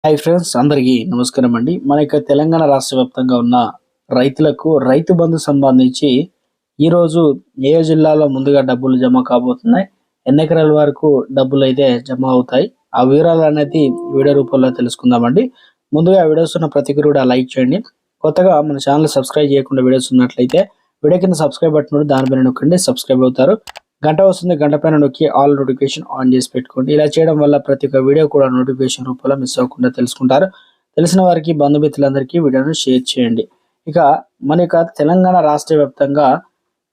Hi friends, అందరికీ నమస్కారం అండి. మన యొక్క తెలంగాణ రాష్ట్ర వ్యాప్తంగా ఉన్న రైతులకు రైతు బంధు సంబంధించి ఈరోజు ఏ జిల్లాలో ముందుగా డబ్బులు జమ కాబోతున్నాయి, ఎన్ని ఎకరాల వరకు డబ్బులు అయితే జమ అవుతాయి, ఆ వివరాలు అనేది వీడియో రూపంలో తెలుసుకుందామండి. ముందుగా వీడియోస్ ఉన్న ప్రతి ఒక్కరు కూడా లైక్ చేయండి. కొత్తగా మన ఛానల్ సబ్స్క్రైబ్ చేయకుండా వీడియోస్ ఉన్నట్లయితే వీడియో కింద సబ్స్క్రైబ్ బటన్ దానిపైన నొక్కండి, సబ్స్క్రైబ్ అవుతారు. గంట వస్తుంది, గంట పైన నొక్కి ఆల్ నోటిఫికేషన్ ఆన్ చేసి పెట్టుకోండి. ఇలా చేయడం వల్ల ప్రతి ఒక్క వీడియో కూడా నోటిఫికేషన్ రూపంలో మిస్ అవ్వకుండా తెలుసుకుంటారు. తెలిసిన వారికి, బంధుమిత్రులందరికీ వీడియోను షేర్ చేయండి. ఇక మన యొక్క తెలంగాణ రాష్ట్ర వ్యాప్తంగా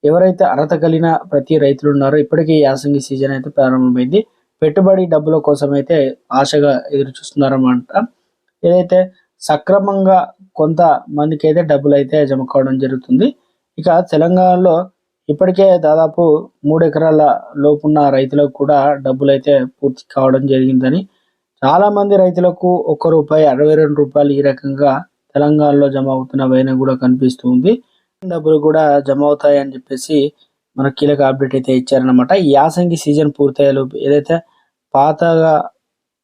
ఎవరైతే అర్హత కలిగిన ప్రతి రైతులు ఉన్నారో ఇప్పటికీ యాసంగి సీజన్ అయితే ప్రారంభమైంది. పెట్టుబడి డబ్బుల కోసం అయితే ఆశగా ఎదురు చూస్తున్నారన్నమాట. ఏదైతే సక్రమంగా కొంత మందికి అయితే డబ్బులు అయితే జమ కావడం జరుగుతుంది. ఇక తెలంగాణలో ఇప్పటికే దాదాపు 3 ఎకరాల లోపున్న రైతులకు కూడా డబ్బులైతే పూర్తి కావడం జరిగిందని, చాలా మంది రైతులకు రూపాయి 62 ఈ రకంగా తెలంగాణలో జమ అవుతున్న వైన కూడా కనిపిస్తుంది. డబ్బులు కూడా జమ అవుతాయి అని చెప్పేసి మనకు కీలక అప్డేట్ అయితే ఇచ్చారనమాట. ఈ యాసంగి సీజన్ పూర్తయ్యేలోపు ఏదైతే పాతగా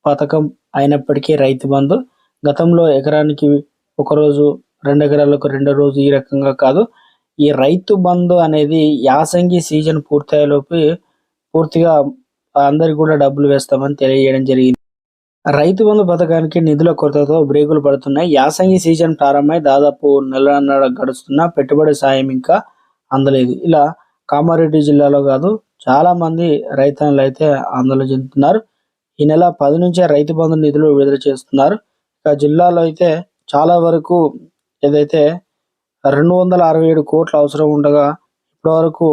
పథకం అయినప్పటికీ రైతు బంధు గతంలో ఎకరానికి ఒకరోజు, 2 ఎకరాలకు 2 రోజు ఈ రకంగా కాదు. ఈ రైతు బంధు అనేది యాసంగి సీజన్ పూర్తయ్యేలోపు పూర్తిగా అందరికి కూడా డబ్బులు వేస్తామని తెలియజేయడం జరిగింది. రైతు బంధు పథకానికి నిధుల కొరతతో బ్రేకులు పడుతున్నాయి. యాసంగి సీజన్ ప్రారంభమై దాదాపు నెలన్నర గడుస్తున్నా పెట్టుబడి సాయం ఇంకా అందలేదు. ఇలా కామారెడ్డి జిల్లాలో కాదు, చాలా మంది రైతన్నులు అయితే ఆందోళన చెందుతున్నారు. ఈ నెల 10 నుంచే రైతు బంధు నిధులు విడుదల చేస్తున్నారు. ఇక జిల్లాలో అయితే చాలా వరకు ఏదైతే 267 కోట్లు అవసరం ఉండగా ఇప్పటివరకు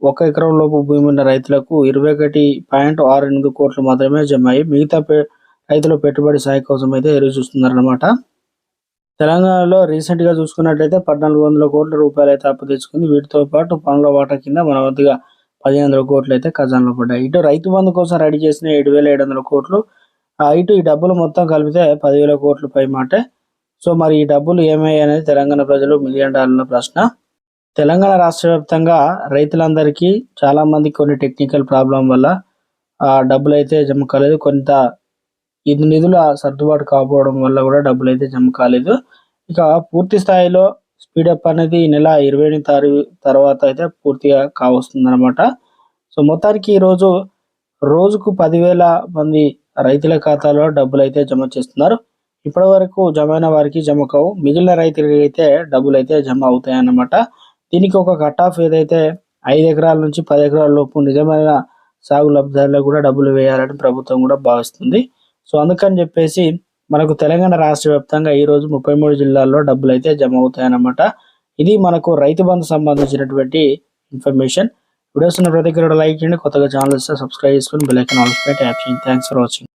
1 ఎకరం లోపు భూమి ఉన్న రైతులకు 21.68 కోట్లు మాత్రమే జమ అయ్యి మిగతా రైతుల పెట్టుబడి సాయం కోసం అయితే ఎదురు చూస్తున్నారన్నమాట. తెలంగాణలో రీసెంట్గా చూసుకున్నట్లయితే 1400 కోట్ల రూపాయలు అయితే అప్పు తెచ్చుకుంది. వీటితో పాటు పనుల వాటా కింద మన వద్దగా 1500 కోట్లు అయితే ఖజానాలో పడ్డాయి. ఇటు రైతు బంధు కోసం రెడీ చేసిన 7700 కోట్లు, ఇటు ఈ డబ్బులు మొత్తం కలిపితే 10,000 కోట్ల పై మాటే. సో మరి ఈ డబ్బులు ఏమయ్యాయి అనేది తెలంగాణ ప్రజలు $1 మిలియన్ ప్రశ్న. తెలంగాణ రాష్ట్ర వ్యాప్తంగా రైతులందరికీ చాలా మంది కొన్ని టెక్నికల్ ప్రాబ్లం వల్ల డబ్బులు అయితే జమ కాలేదు. కొంత ఇది నిధుల సర్దుబాటు కాకపోవడం వల్ల కూడా డబ్బులు అయితే జమ కాలేదు. ఇక పూర్తి స్థాయిలో స్పీడప్ అనేది ఈ నెల 20 తారీఖు తర్వాత అయితే పూర్తిగా కావస్తుందన్నమాట. సో మొత్తానికి ఈరోజు రోజుకు 10,000 మంది రైతుల ఖాతాలో డబ్బులు అయితే జమ చేస్తున్నారు. ఇప్పటి వరకు జమ అయిన వారికి జమ కావు, మిగిలిన రైతులకి అయితే డబ్బులు అయితే జమ అవుతాయి అన్నమాట. దీనికి ఒక కట్ ఆఫ్ ఏదైతే 5 ఎకరాల నుంచి 10 ఎకరాల లోపు నిజమైన సాగు లబ్ధిదారులకు కూడా డబ్బులు వేయాలని ప్రభుత్వం కూడా భావిస్తుంది. సో అందుకని చెప్పేసి మనకు తెలంగాణ రాష్ట్ర వ్యాప్తంగా ఈరోజు 33 జిల్లాల్లో డబ్బులు అయితే జమ అవుతాయి అన్నమాట. ఇది మనకు రైతు బంధు సంబంధించినటువంటి ఇన్ఫర్మేషన్. వీడియోస్ ఉన్న ప్రతి ఒక్కరు లైక్ చేయండి. కొత్తగా ఛానల్ ఇస్తే సబ్స్క్రైబ్ చేసుకొని బెల్ ఐకాన్ ఆల్ పై ట్యాప్ చేయండి. Thanks for watching.